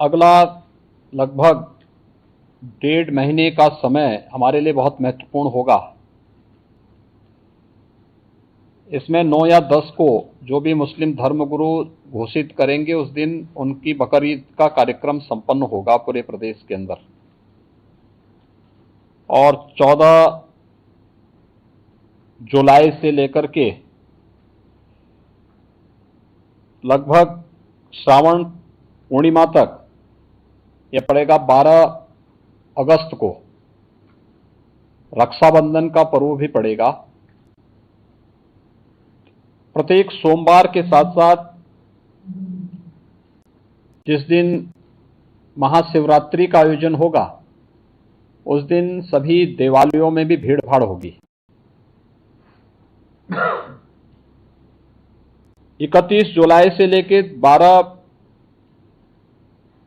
अगला लगभग 1.5 महीने का समय हमारे लिए बहुत महत्वपूर्ण होगा। इसमें 9 या 10 को जो भी मुस्लिम धर्मगुरु घोषित करेंगे उस दिन उनकी बकरीद का कार्यक्रम संपन्न होगा पूरे प्रदेश के अंदर। और 14 जुलाई से लेकर के लगभग श्रावण पूर्णिमा तक यह पड़ेगा। 12 अगस्त को रक्षाबंधन का पर्व भी पड़ेगा। प्रत्येक सोमवार के साथ साथ जिस दिन महाशिवरात्रि का आयोजन होगा उस दिन सभी देवालयों में भी भीड़ भाड़ होगी। 31 जुलाई से लेकर 12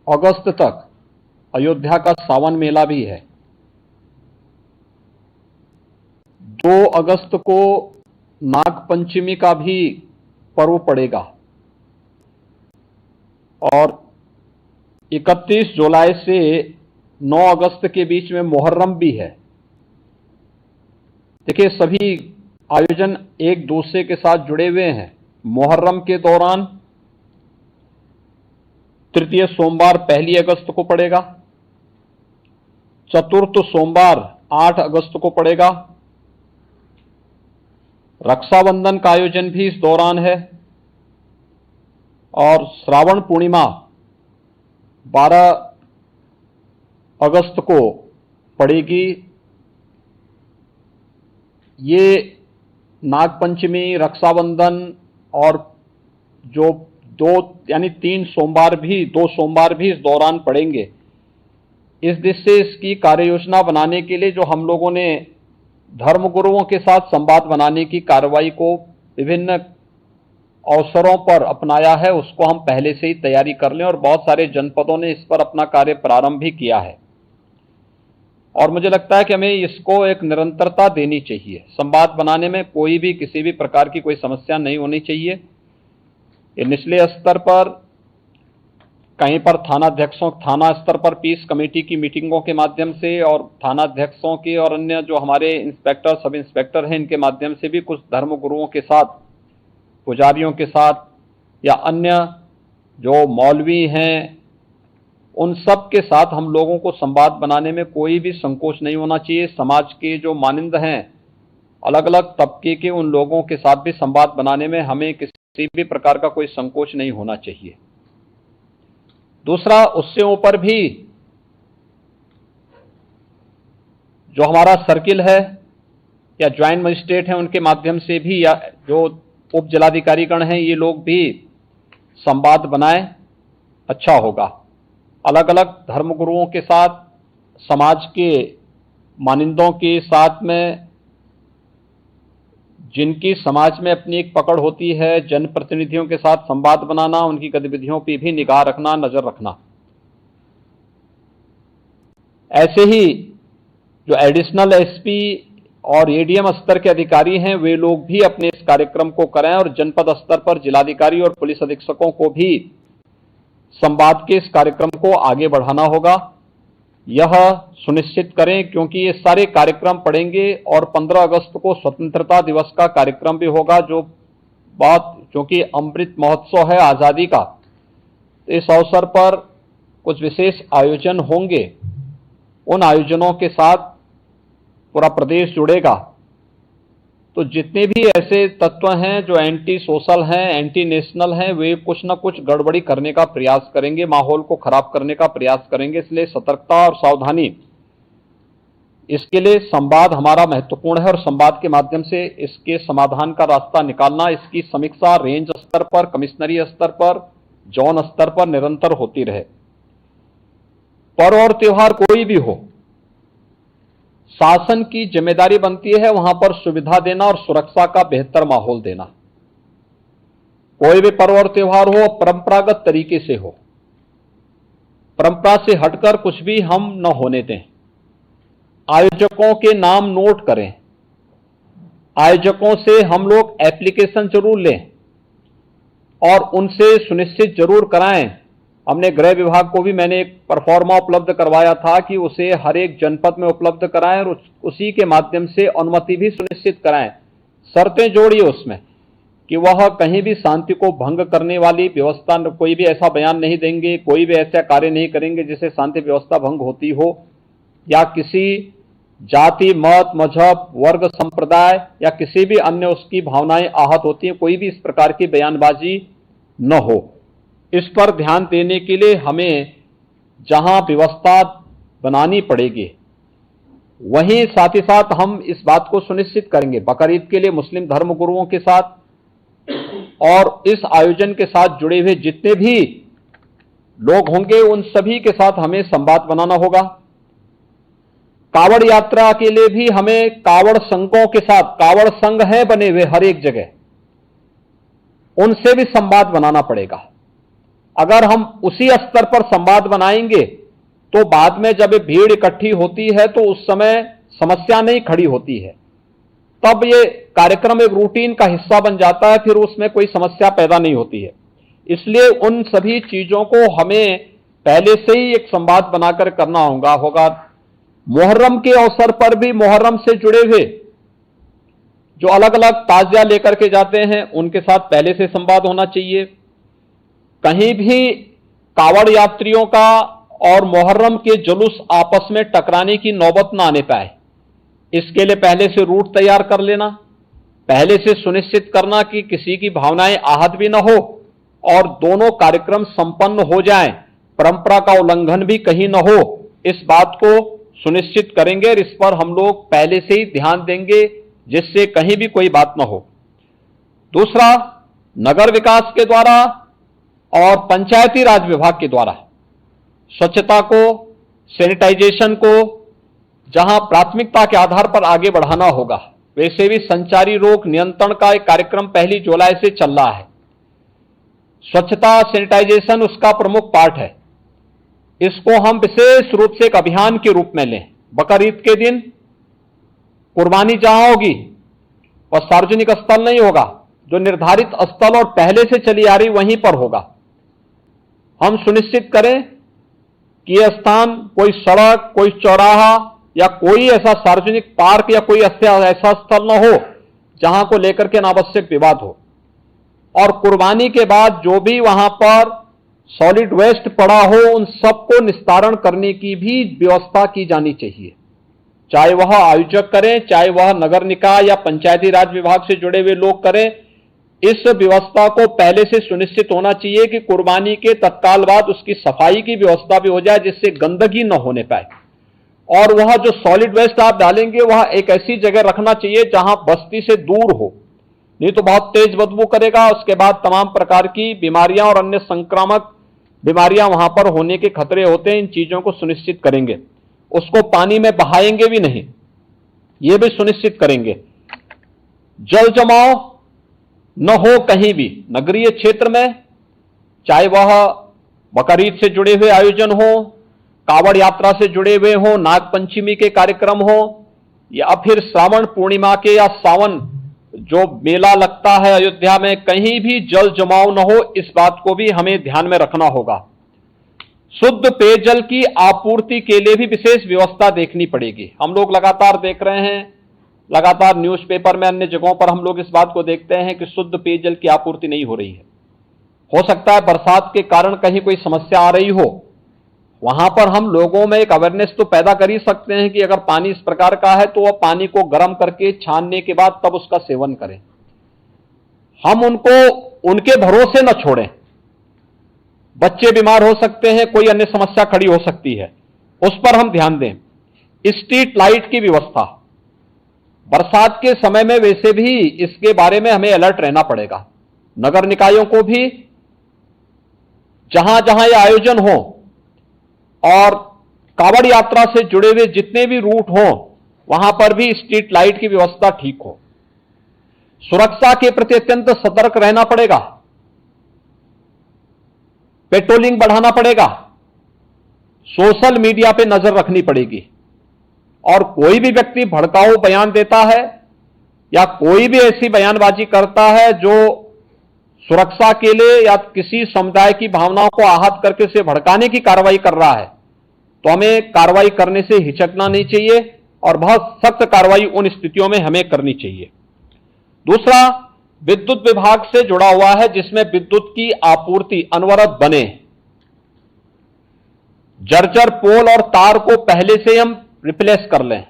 अगस्त तक अयोध्या का सावन मेला भी है। 2 अगस्त को नागपंचमी का भी पर्व पड़ेगा और 31 जुलाई से 9 अगस्त के बीच में मुहर्रम भी है। देखिए, सभी आयोजन एक दूसरे के साथ जुड़े हुए हैं। मुहर्रम के दौरान तृतीय सोमवार 1 अगस्त को पड़ेगा, चतुर्थ सोमवार 8 अगस्त को पड़ेगा। रक्षाबंधन का आयोजन भी इस दौरान है और श्रावण पूर्णिमा 12 अगस्त को पड़ेगी। ये नागपंचमी, रक्षाबंधन और जो 2 सोमवार भी इस दौरान पड़ेंगे। इस दिशा से इसकी कार्य योजना बनाने के लिए जो हम लोगों ने धर्मगुरुओं के साथ संवाद बनाने की कार्रवाई को विभिन्न अवसरों पर अपनाया है, उसको हम पहले से ही तैयारी कर लें और बहुत सारे जनपदों ने इस पर अपना कार्य प्रारंभ भी किया है। और मुझे लगता है कि हमें इसको एक निरंतरता देनी चाहिए। संवाद बनाने में कोई भी किसी भी प्रकार की कोई समस्या नहीं होनी चाहिए। ये निचले स्तर पर कहीं पर थाना स्तर पर पीस कमेटी की मीटिंगों के माध्यम से और थानाध्यक्षों की और अन्य जो हमारे इंस्पेक्टर, सब इंस्पेक्टर हैं, इनके माध्यम से भी कुछ धर्मगुरुओं के साथ, पुजारियों के साथ या अन्य जो मौलवी हैं, उन सब के साथ हम लोगों को संवाद बनाने में कोई भी संकोच नहीं होना चाहिए। समाज के जो मानिंद हैं, अलग अलग तबके के, उन लोगों के साथ भी संवाद बनाने में हमें किसी भी प्रकार का कोई संकोच नहीं होना चाहिए। दूसरा, उससे ऊपर भी जो हमारा सर्किल है या ज्वाइंट मजिस्ट्रेट है, उनके माध्यम से भी, या जो उप जिलाधिकारीगण हैं, ये लोग भी संवाद बनाएं, अच्छा होगा। अलग अलग धर्मगुरुओं के साथ, समाज के मानिंदों के साथ में, जिनकी समाज में अपनी एक पकड़ होती है, जनप्रतिनिधियों के साथ संवाद बनाना, उनकी गतिविधियों पर भी निगाह रखना, नजर रखना। ऐसे ही जो एडिशनल एसपी और एडीएम स्तर के अधिकारी हैं, वे लोग भी अपने इस कार्यक्रम को करें और जनपद स्तर पर जिलाधिकारी और पुलिस अधीक्षकों को भी संवाद के इस कार्यक्रम को आगे बढ़ाना होगा। यह सुनिश्चित करें, क्योंकि ये सारे कार्यक्रम पड़ेंगे और 15 अगस्त को स्वतंत्रता दिवस का कार्यक्रम भी होगा, क्योंकि अमृत महोत्सव है आजादी का। इस अवसर पर कुछ विशेष आयोजन होंगे। उन आयोजनों के साथ पूरा प्रदेश जुड़ेगा। तो जितने भी ऐसे तत्व हैं जो एंटी सोशल हैं, एंटी नेशनल हैं, वे कुछ न कुछ गड़बड़ी करने का प्रयास करेंगे, माहौल को खराब करने का प्रयास करेंगे। इसलिए सतर्कता और सावधानी, इसके लिए संवाद हमारा महत्वपूर्ण है और संवाद के माध्यम से इसके समाधान का रास्ता निकालना, इसकी समीक्षा रेंज स्तर पर, कमिश्नरी स्तर पर, जोन स्तर पर निरंतर होती रहे। पर्व और त्योहार कोई भी हो, शासन की जिम्मेदारी बनती है वहां पर सुविधा देना और सुरक्षा का बेहतर माहौल देना। कोई भी पर्व और त्योहार हो, परंपरागत तरीके से हो, परंपरा से हटकर कुछ भी हम न होने दें। आयोजकों के नाम नोट करें, आयोजकों से हम लोग एप्लीकेशन जरूर लें और उनसे सुनिश्चित जरूर कराएं हमने गृह विभाग को भी मैंने एक परफॉर्मा उपलब्ध करवाया था कि उसे हर एक जनपद में उपलब्ध कराएं और उसी के माध्यम से अनुमति भी सुनिश्चित कराएं। शर्तें जोड़िए उसमें कि वह कहीं भी शांति को भंग करने वाली व्यवस्था, कोई भी ऐसा बयान नहीं देंगे, कोई भी ऐसा कार्य नहीं करेंगे जिससे शांति व्यवस्था भंग होती हो, या किसी जाति, मत, मजहब, वर्ग, संप्रदाय या किसी भी अन्य उसकी भावनाएं आहत होती हैं, कोई भी इस प्रकार की बयानबाजी न हो। इस पर ध्यान देने के लिए हमें जहां व्यवस्था बनानी पड़ेगी, वहीं साथ ही साथ हम इस बात को सुनिश्चित करेंगे बकरीद के लिए मुस्लिम धर्मगुरुओं के साथ और इस आयोजन के साथ जुड़े हुए जितने भी लोग होंगे उन सभी के साथ हमें संवाद बनाना होगा। कावड़ यात्रा के लिए भी हमें कावड़ संघों के साथ, कावड़ संघ है बने हुए हर एक जगह, उनसे भी संवाद बनाना पड़ेगा। अगर हम उसी स्तर पर संवाद बनाएंगे तो बाद में जब भीड़ इकट्ठी होती है तो उस समय समस्या नहीं खड़ी होती है, तब ये कार्यक्रम एक रूटीन का हिस्सा बन जाता है, फिर उसमें कोई समस्या पैदा नहीं होती है। इसलिए उन सभी चीजों को हमें पहले से ही एक संवाद बनाकर करना होगा। मुहर्रम के अवसर पर भी मुहर्रम से जुड़े हुए जो अलग अलग ताजिया लेकर के जाते हैं उनके साथ पहले से संवाद होना चाहिए। कहीं भी कावड़ यात्रियों का और मुहर्रम के जुलूस आपस में टकराने की नौबत ना आने पाए, इसके लिए पहले से रूट तैयार कर लेना, पहले से सुनिश्चित करना कि किसी की भावनाएं आहत भी ना हो और दोनों कार्यक्रम संपन्न हो जाएं, परंपरा का उल्लंघन भी कहीं ना हो, इस बात को सुनिश्चित करेंगे और इस पर हम लोग पहले से ही ध्यान देंगे जिससे कहीं भी कोई बात ना हो। दूसरा, नगर विकास के द्वारा और पंचायती राज विभाग के द्वारा स्वच्छता को, सैनिटाइजेशन को जहां प्राथमिकता के आधार पर आगे बढ़ाना होगा, वैसे भी संचारी रोग नियंत्रण का एक कार्यक्रम 1 जुलाई से चल रहा है। स्वच्छता, सैनिटाइजेशन उसका प्रमुख पार्ट है। इसको हम विशेष रूप से एक अभियान के रूप में लें। बकरीद के दिन कुर्बानी जहां होगी वह सार्वजनिक स्थल नहीं होगा, जो निर्धारित स्थल और पहले से चली आ रही वहीं पर होगा। हम सुनिश्चित करें कि यह स्थान कोई सड़क, कोई चौराहा या कोई ऐसा सार्वजनिक पार्क या कोई ऐसा स्थल न हो जहां को लेकर के अनावश्यक विवाद हो। और कुर्बानी के बाद जो भी वहां पर सॉलिड वेस्ट पड़ा हो उन सबको निस्तारण करने की भी व्यवस्था की जानी चाहिए, चाहे वह आयोजक करें, चाहे वह नगर निकाय या पंचायती राज विभाग से जुड़े हुए लोग करें। इस व्यवस्था को पहले से सुनिश्चित होना चाहिए कि कुर्बानी के तत्काल बाद उसकी सफाई की व्यवस्था भी हो जाए जिससे गंदगी न होने पाए। और वह जो सॉलिड वेस्ट आप डालेंगे वह एक ऐसी जगह रखना चाहिए जहां बस्ती से दूर हो, नहीं तो बहुत तेज बदबू करेगा। उसके बाद तमाम प्रकार की बीमारियां और अन्य संक्रामक बीमारियां वहां पर होने के खतरे होते हैं। इन चीजों को सुनिश्चित करेंगे। उसको पानी में बहाएंगे भी नहीं, यह भी सुनिश्चित करेंगे। जल जमाव न हो कहीं भी नगरीय क्षेत्र में, चाहे वह बकरीद से जुड़े हुए आयोजन हो, कावड़ यात्रा से जुड़े हुए हो, नाग पंचमी के कार्यक्रम हो, या फिर श्रावण पूर्णिमा के या सावन जो मेला लगता है अयोध्या में, कहीं भी जल जमाव न हो, इस बात को भी हमें ध्यान में रखना होगा। शुद्ध पेयजल की आपूर्ति के लिए भी विशेष व्यवस्था देखनी पड़ेगी। हम लोग लगातार देख रहे हैं, लगातार न्यूज़पेपर में, अन्य जगहों पर हम लोग इस बात को देखते हैं कि शुद्ध पेयजल की आपूर्ति नहीं हो रही है। हो सकता है बरसात के कारण कहीं कोई समस्या आ रही हो, वहां पर हम लोगों में एक अवेयरनेस तो पैदा कर ही सकते हैं कि अगर पानी इस प्रकार का है तो वह पानी को गर्म करके छानने के बाद तब उसका सेवन करें। हम उनको उनके भरोसे न छोड़ें। बच्चे बीमार हो सकते हैं, कोई अन्य समस्या खड़ी हो सकती है, उस पर हम ध्यान दें। स्ट्रीट लाइट की व्यवस्था, बरसात के समय में वैसे भी इसके बारे में हमें अलर्ट रहना पड़ेगा। नगर निकायों को भी जहां जहां ये आयोजन हो और कावड़ यात्रा से जुड़े हुए जितने भी रूट हो वहां पर भी स्ट्रीट लाइट की व्यवस्था ठीक हो। सुरक्षा के प्रति अत्यंत सतर्क रहना पड़ेगा, पेट्रोलिंग बढ़ाना पड़ेगा, सोशल मीडिया पे नजर रखनी पड़ेगी। और कोई भी व्यक्ति भड़काऊ बयान देता है या कोई भी ऐसी बयानबाजी करता है जो सुरक्षा के लिए या किसी समुदाय की भावनाओं को आहत करके उसे भड़काने की कार्रवाई कर रहा है, तो हमें कार्रवाई करने से हिचकना नहीं चाहिए और बहुत सख्त कार्रवाई उन स्थितियों में हमें करनी चाहिए। दूसरा, विद्युत विभाग से जुड़ा हुआ है, जिसमें विद्युत की आपूर्ति अनवरत बने। जर्जर पोल और तार को पहले से हम रिप्लेस कर लें,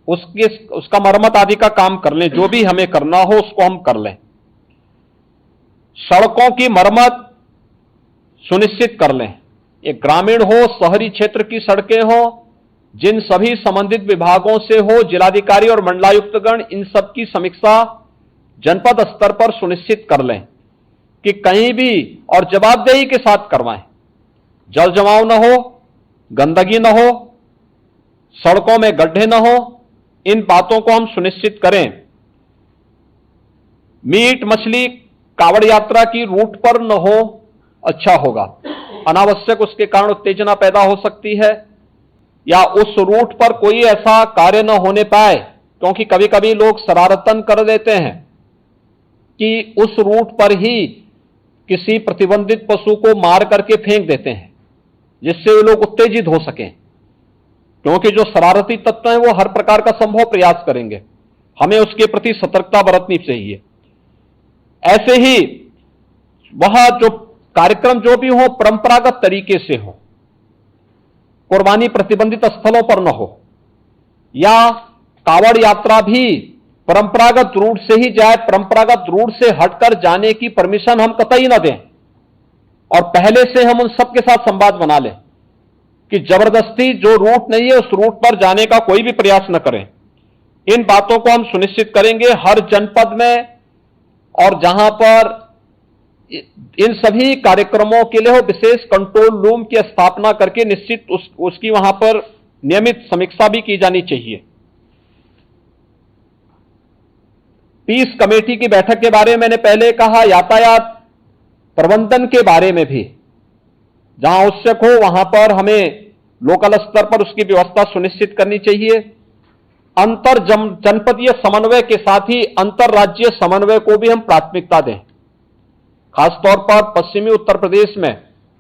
उसका मरम्मत आदि का काम कर लें, जो भी हमें करना हो उसको हम कर लें। सड़कों की मरम्मत सुनिश्चित कर लें, ये ग्रामीण हो, शहरी क्षेत्र की सड़कें हो, जिन सभी संबंधित विभागों से हो, जिलाधिकारी और मंडलायुक्तगण इन सब की समीक्षा जनपद स्तर पर सुनिश्चित कर लें कि कहीं भी और जवाबदेही के साथ करवाएं, जल जमाव न हो, गंदगी न हो, सड़कों में गड्ढे न हो, इन बातों को हम सुनिश्चित करें। मीट मछली कावड़ यात्रा की रूट पर न हो, अच्छा होगा। अनावश्यक उसके कारण उत्तेजना पैदा हो सकती है, या उस रूट पर कोई ऐसा कार्य न होने पाए, क्योंकि कभी कभी लोग शरारतन कर देते हैं कि उस रूट पर ही किसी प्रतिबंधित पशु को मार करके फेंक देते हैं, जिससे वे लोग उत्तेजित हो सकें, क्योंकि जो शरारती तत्व हैं वो हर प्रकार का संभव प्रयास करेंगे। हमें उसके प्रति सतर्कता बरतनी चाहिए। ऐसे ही वह जो कार्यक्रम जो भी हो परंपरागत तरीके से हो, कुर्बानी प्रतिबंधित स्थलों पर न हो, या कावड़ यात्रा भी परंपरागत रूट से ही जाए, परंपरागत रूट से हटकर जाने की परमिशन हम कतई न दें, और पहले से हम उन सबके साथ संवाद बना लें कि जबरदस्ती जो रूट नहीं है उस रूट पर जाने का कोई भी प्रयास न करें। इन बातों को हम सुनिश्चित करेंगे हर जनपद में, और जहां पर इन सभी कार्यक्रमों के लिए विशेष कंट्रोल रूम की स्थापना करके निश्चित उसकी वहां पर नियमित समीक्षा भी की जानी चाहिए। पीस कमेटी की बैठक के बारे में मैंने पहले कहा, यातायात प्रबंधन के बारे में भी जहां आवश्यक हो वहां पर हमें लोकल स्तर पर उसकी व्यवस्था सुनिश्चित करनी चाहिए। अंतर जनपदीय समन्वय के साथ ही अंतरराज्यीय समन्वय को भी हम प्राथमिकता दें। खासतौर पर पश्चिमी उत्तर प्रदेश में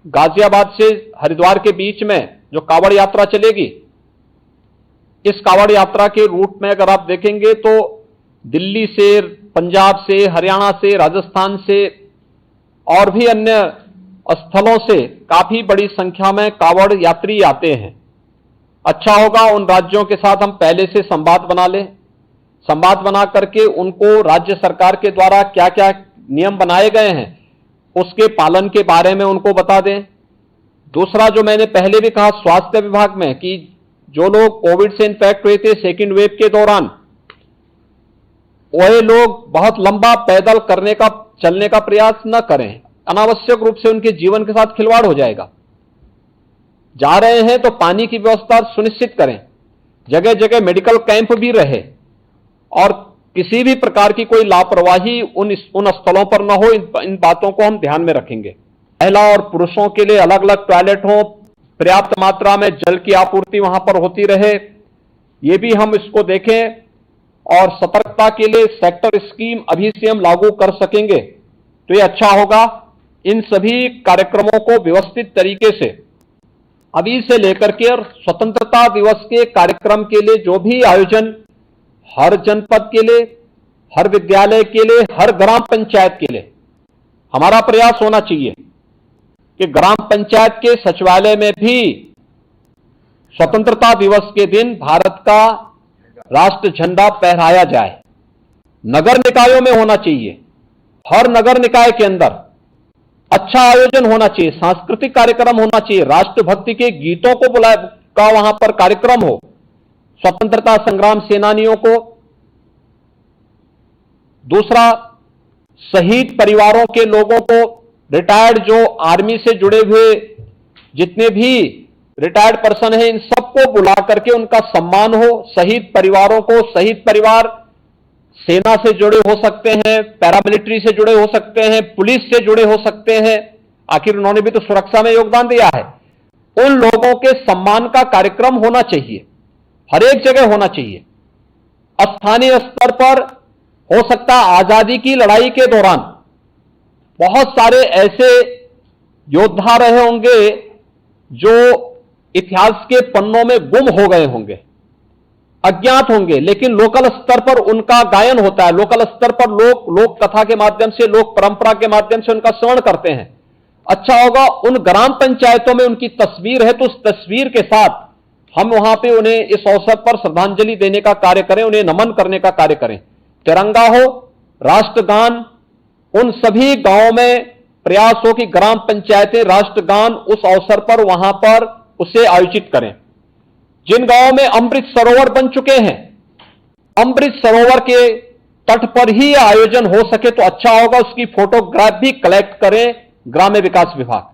गाजियाबाद से हरिद्वार के बीच में जो कावड़ यात्रा चलेगी, इस कावड़ यात्रा के रूट में अगर आप देखेंगे तो दिल्ली से, पंजाब से, हरियाणा से, राजस्थान से और भी अन्य स्थलों से काफी बड़ी संख्या में कावड़ यात्री आते हैं। अच्छा होगा उन राज्यों के साथ हम पहले से संवाद बना लें, संवाद बना करके उनको राज्य सरकार के द्वारा क्या क्या नियम बनाए गए हैं उसके पालन के बारे में उनको बता दें। दूसरा, जो मैंने पहले भी कहा स्वास्थ्य विभाग में, कि जो लोग कोविड से इन्फेक्ट हुए थे सेकेंड वेव के दौरान, वह लोग बहुत लंबा पैदल चलने का प्रयास न करें, अनावश्यक रूप से उनके जीवन के साथ खिलवाड़ हो जाएगा। जा रहे हैं तो पानी की व्यवस्था सुनिश्चित करें, जगह जगह मेडिकल कैंप भी रहे, और किसी भी प्रकार की कोई लापरवाही उन स्थलों पर न हो। इन बातों को हम ध्यान में रखेंगे। महिला और पुरुषों के लिए अलग अलग टॉयलेट हो, पर्याप्त मात्रा में जल की आपूर्ति वहां पर होती रहे, ये भी हम इसको देखें, और सतर्कता के लिए सेक्टर स्कीम अभी से हम लागू कर सकेंगे तो ये अच्छा होगा। इन सभी कार्यक्रमों को व्यवस्थित तरीके से अभी से लेकर के और स्वतंत्रता दिवस के कार्यक्रम के लिए जो भी आयोजन हर जनपद के लिए, हर विद्यालय के लिए, हर ग्राम पंचायत के लिए हमारा प्रयास होना चाहिए कि ग्राम पंचायत के सचिवालय में भी स्वतंत्रता दिवस के दिन भारत का राष्ट्र झंडा फहराया जाए। नगर निकायों में होना चाहिए, हर नगर निकाय के अंदर अच्छा आयोजन होना चाहिए, सांस्कृतिक कार्यक्रम होना चाहिए, राष्ट्रभक्ति के गीतों को का वहां पर कार्यक्रम हो, स्वतंत्रता संग्राम सेनानियों को। दूसरा, शहीद परिवारों के लोगों को, रिटायर्ड जो आर्मी से जुड़े हुए जितने भी रिटायर्ड पर्सन हैं, इन सबको बुला करके उनका सम्मान हो। शहीद परिवारों को, शहीद परिवार सेना से जुड़े हो सकते हैं, पैरामिलिट्री से जुड़े हो सकते हैं, पुलिस से जुड़े हो सकते हैं, आखिर उन्होंने भी तो सुरक्षा में योगदान दिया है। उन लोगों के सम्मान का कार्यक्रम होना चाहिए, हर एक जगह होना चाहिए। स्थानीय स्तर पर हो सकता है आजादी की लड़ाई के दौरान बहुत सारे ऐसे योद्धा रहे होंगे जो इतिहास के पन्नों में गुम हो गए होंगे, अज्ञात होंगे, लेकिन लोकल स्तर पर उनका गायन होता है, लोकल स्तर पर लोग लोक कथा के माध्यम से, लोक परंपरा के माध्यम से उनका श्रवण करते हैं। अच्छा होगा उन ग्राम पंचायतों में उनकी तस्वीर है तो उस तस्वीर के साथ हम वहां पे उन्हें इस अवसर पर श्रद्धांजलि देने का कार्य करें, उन्हें नमन करने का कार्य करें। तिरंगा हो, राष्ट्रगान, उन सभी गांवों में प्रयास हो कि ग्राम पंचायतें राष्ट्रगान उस अवसर पर वहां पर उसे आयोजित करें। जिन गांवों में अमृत सरोवर बन चुके हैं, अमृत सरोवर के तट पर ही आयोजन हो सके तो अच्छा होगा, उसकी फोटोग्राफ भी कलेक्ट करें ग्राम्य विकास विभाग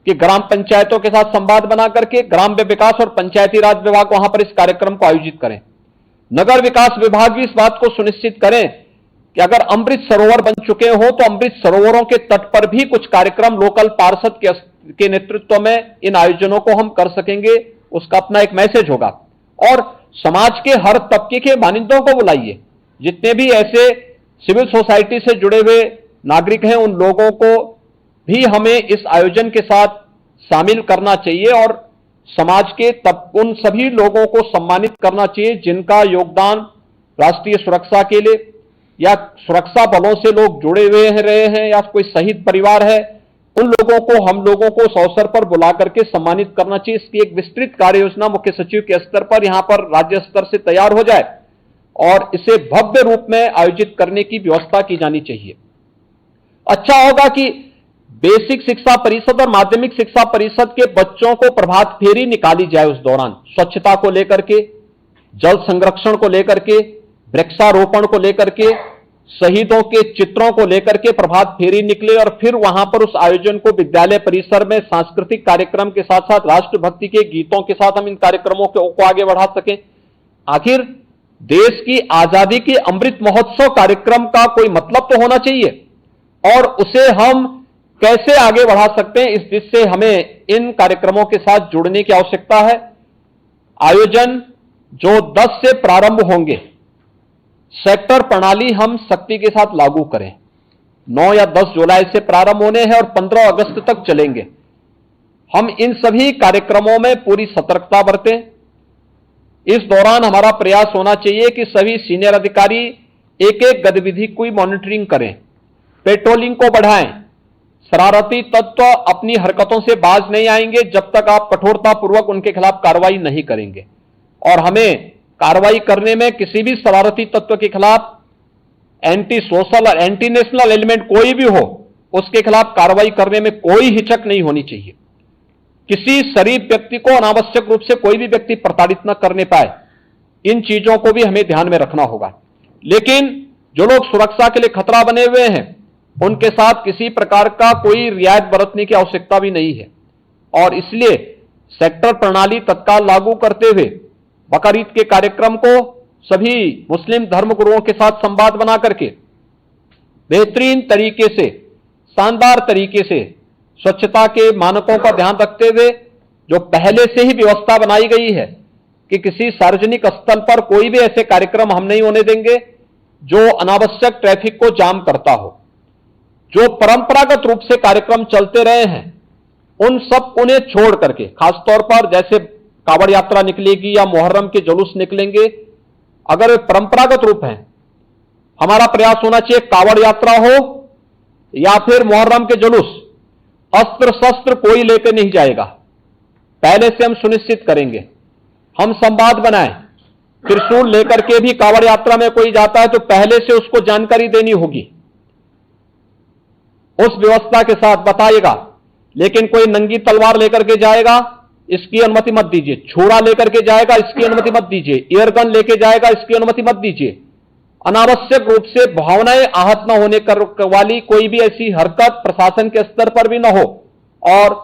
कि ग्राम पंचायतों के साथ संवाद बना करके ग्राम्य विकास और पंचायती राज विभाग वहां पर इस कार्यक्रम को आयोजित करें। नगर विकास विभाग भी इस बात को सुनिश्चित करें कि अगर अमृत सरोवर बन चुके हो तो अमृत सरोवरों के तट पर भी कुछ कार्यक्रम लोकल पार्षद के नेतृत्व में इन आयोजनों को हम कर सकेंगे, उसका अपना एक मैसेज होगा। और समाज के हर तबके के मानिंदों को बुलाइए, जितने भी ऐसे सिविल सोसाइटी से जुड़े हुए नागरिक हैं उन लोगों को भी हमें इस आयोजन के साथ शामिल करना चाहिए और समाज के उन सभी लोगों को सम्मानित करना चाहिए जिनका योगदान राष्ट्रीय सुरक्षा के लिए या सुरक्षा बलों से लोग जुड़े हुए रहे हैं या कोई शहीद परिवार है, उन लोगों को हम लोगों को उस अवसर पर बुला करके सम्मानित करना चाहिए। इसकी एक विस्तृत कार्य योजना मुख्य सचिव के स्तर पर यहां पर राज्य स्तर से तैयार हो जाए और इसे भव्य रूप में आयोजित करने की व्यवस्था की जानी चाहिए। अच्छा होगा कि बेसिक शिक्षा परिषद और माध्यमिक शिक्षा परिषद के बच्चों को प्रभात फेरी निकाली जाए उस दौरान, स्वच्छता को लेकर के, जल संरक्षण को लेकर के, वृक्षारोपण को लेकर के, शहीदों के चित्रों को लेकर के प्रभात फेरी निकले और फिर वहां पर उस आयोजन को विद्यालय परिसर में सांस्कृतिक कार्यक्रम के साथ साथ राष्ट्रभक्ति के गीतों के साथ हम इन कार्यक्रमों को आगे बढ़ा सकें। आखिर देश की आजादी के अमृत महोत्सव कार्यक्रम का कोई मतलब तो होना चाहिए और उसे हम कैसे आगे बढ़ा सकते हैं, इस दिशा से हमें इन कार्यक्रमों के साथ जुड़ने की आवश्यकता है। आयोजन जो 10 से प्रारंभ होंगे, सेक्टर प्रणाली हम सख्ती के साथ लागू करें। 9 या 10 जुलाई से प्रारंभ होने हैं और 15 अगस्त तक चलेंगे। हम इन सभी कार्यक्रमों में पूरी सतर्कता बरतें। इस दौरान हमारा प्रयास होना चाहिए कि सभी सीनियर अधिकारी एक एक गतिविधि की मॉनिटरिंग करें, पेट्रोलिंग को बढ़ाएं। शरारती तत्व अपनी हरकतों से बाज नहीं आएंगे जब तक आप कठोरतापूर्वक उनके खिलाफ कार्रवाई नहीं करेंगे और हमें कार्रवाई करने में किसी भी शरारती तत्व के खिलाफ एंटी सोशल और एंटी नेशनल एलिमेंट कोई भी हो, उसके खिलाफ कार्रवाई करने में कोई हिचक नहीं होनी चाहिए। किसी शरीफ व्यक्ति को अनावश्यक रूप से कोई भी व्यक्ति प्रताड़ित न करने पाए, इन चीजों को भी हमें ध्यान में रखना होगा। लेकिन जो लोग सुरक्षा के लिए खतरा बने हुए हैं उनके साथ किसी प्रकार का कोई रियायत बरतने की आवश्यकता भी नहीं है और इसलिए सेक्टर प्रणाली तत्काल लागू करते हुए बकरीद के कार्यक्रम को सभी मुस्लिम धर्मगुरुओं के साथ संवाद बना करके बेहतरीन तरीके से, शानदार तरीके से स्वच्छता के मानकों का ध्यान रखते हुए जो पहले से ही व्यवस्था बनाई गई है कि किसी सार्वजनिक स्थल पर कोई भी ऐसे कार्यक्रम हम नहीं होने देंगे जो अनावश्यक ट्रैफिक को जाम करता हो। जो परंपरागत रूप से कार्यक्रम चलते रहे हैं उन्हें छोड़ करके, खासतौर पर जैसे कावड़ यात्रा निकलेगी या मुहर्रम के जुलूस निकलेंगे, अगर वे परंपरागत रूप हैं, हमारा प्रयास होना चाहिए कावड़ यात्रा हो या फिर मुहर्रम के जुलूस, अस्त्र शस्त्र कोई लेकर नहीं जाएगा। पहले से हम सुनिश्चित करेंगे, हम संवाद बनाएं। त्रिशूल लेकर के भी कावड़ यात्रा में कोई जाता है तो पहले से उसको जानकारी देनी होगी, उस व्यवस्था के साथ बताइएगा। लेकिन कोई नंगी तलवार लेकर के जाएगा, इसकी अनुमति मत दीजिए। छुरा लेकर के जाएगा, इसकी अनुमति मत दीजिए। एयरगन लेके जाएगा, इसकी अनुमति मत दीजिए। अनावश्यक रूप से भावनाएं आहत न होने वाली कोई भी ऐसी हरकत प्रशासन के स्तर पर भी न हो और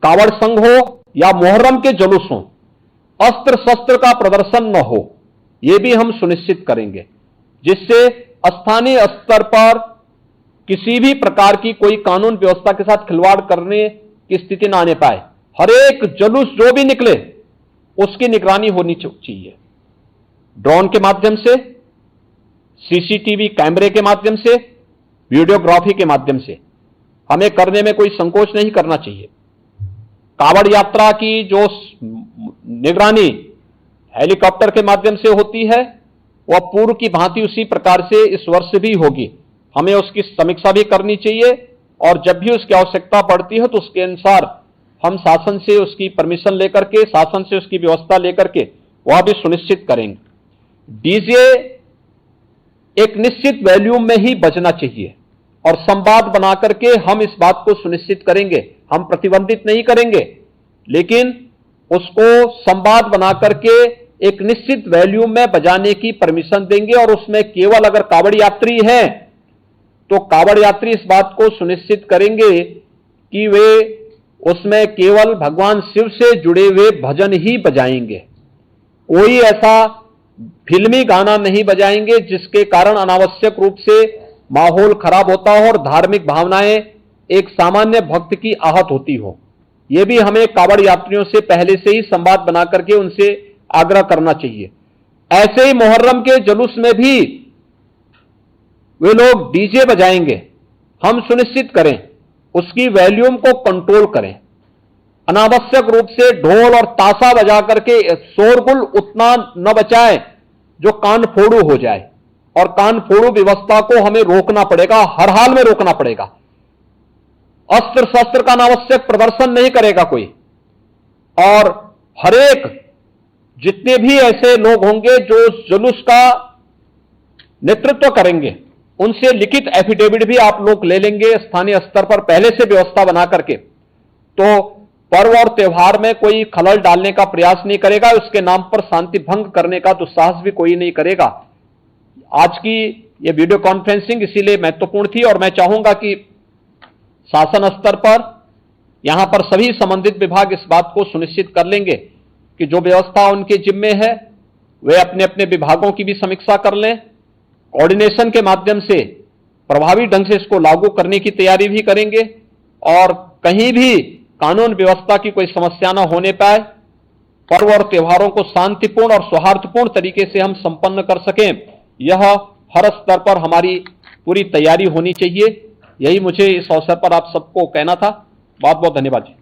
कावड़ संघ हो या मुहर्रम के जुलूस हो, अस्त्र शस्त्र का प्रदर्शन न हो, यह भी हम सुनिश्चित करेंगे, जिससे स्थानीय स्तर पर किसी भी प्रकार की कोई कानून व्यवस्था के साथ खिलवाड़ करने की स्थिति न आने पाए। हर एक जुलूस जो भी निकले उसकी निगरानी होनी चाहिए, ड्रोन के माध्यम से, सीसीटीवी कैमरे के माध्यम से, वीडियोग्राफी के माध्यम से। हमें करने में कोई संकोच नहीं करना चाहिए। कावड़ यात्रा की जो निगरानी हेलीकॉप्टर के माध्यम से होती है वह पूर्व की भांति उसी प्रकार से इस वर्ष भी होगी। हमें उसकी समीक्षा भी करनी चाहिए और जब भी उसकी आवश्यकता पड़ती है तो उसके अनुसार हम शासन से उसकी परमिशन लेकर के, शासन से उसकी व्यवस्था लेकर के वह भी सुनिश्चित करेंगे। डीजे एक निश्चित वॉल्यूम में ही बजना चाहिए और संवाद बना करके हम इस बात को सुनिश्चित करेंगे, हम प्रतिबंधित नहीं करेंगे, लेकिन उसको संवाद बना करके एक निश्चित वॉल्यूम में बजाने की परमिशन देंगे और उसमें केवल अगर कावड़ यात्री हैं तो कावड़ यात्री इस बात को सुनिश्चित करेंगे कि वे उसमें केवल भगवान शिव से जुड़े हुए भजन ही बजाएंगे। कोई ऐसा फिल्मी गाना नहीं बजाएंगे जिसके कारण अनावश्यक रूप से माहौल खराब होता हो और धार्मिक भावनाएं एक सामान्य भक्त की आहत होती हो। यह भी हमें कावड़ यात्रियों से पहले से ही संवाद बना करके उनसे आग्रह करना चाहिए। ऐसे ही मुहर्रम के जुलूस में भी वे लोग डीजे बजाएंगे, हम सुनिश्चित करें उसकी वॉल्यूम को कंट्रोल करें, अनावश्यक रूप से ढोल और ताशा बजा करके शोरगुल उतना न बचाएं जो कान फोड़ू हो जाए, और कान फोड़ू व्यवस्था को हमें रोकना पड़ेगा, हर हाल में रोकना पड़ेगा। अस्त्र शस्त्र का अनावश्यक प्रदर्शन नहीं करेगा कोई, और हरेक जितने भी ऐसे लोग होंगे जो जुलूस का नेतृत्व करेंगे उनसे लिखित एफिडेविट भी आप लोग ले लेंगे स्थानीय स्तर पर पहले से व्यवस्था बना करके, तो पर्व और त्योहार में कोई खलल डालने का प्रयास नहीं करेगा, उसके नाम पर शांति भंग करने का दुस्साहस भी कोई नहीं करेगा। आज की ये वीडियो कॉन्फ्रेंसिंग इसीलिए महत्वपूर्ण थी और मैं चाहूंगा कि शासन स्तर पर यहां पर सभी संबंधित विभाग इस बात को सुनिश्चित कर लेंगे कि जो व्यवस्था उनके जिम्मे है वे अपने अपने विभागों की भी समीक्षा कर लें, कोऑर्डिनेशन के माध्यम से प्रभावी ढंग से इसको लागू करने की तैयारी भी करेंगे और कहीं भी कानून व्यवस्था की कोई समस्या न होने पाए, पर्व और त्योहारों को शांतिपूर्ण और सौहार्दपूर्ण तरीके से हम संपन्न कर सकें, यह हर स्तर पर हमारी पूरी तैयारी होनी चाहिए। यही मुझे इस अवसर पर आप सबको कहना था। बहुत बहुत धन्यवाद जी।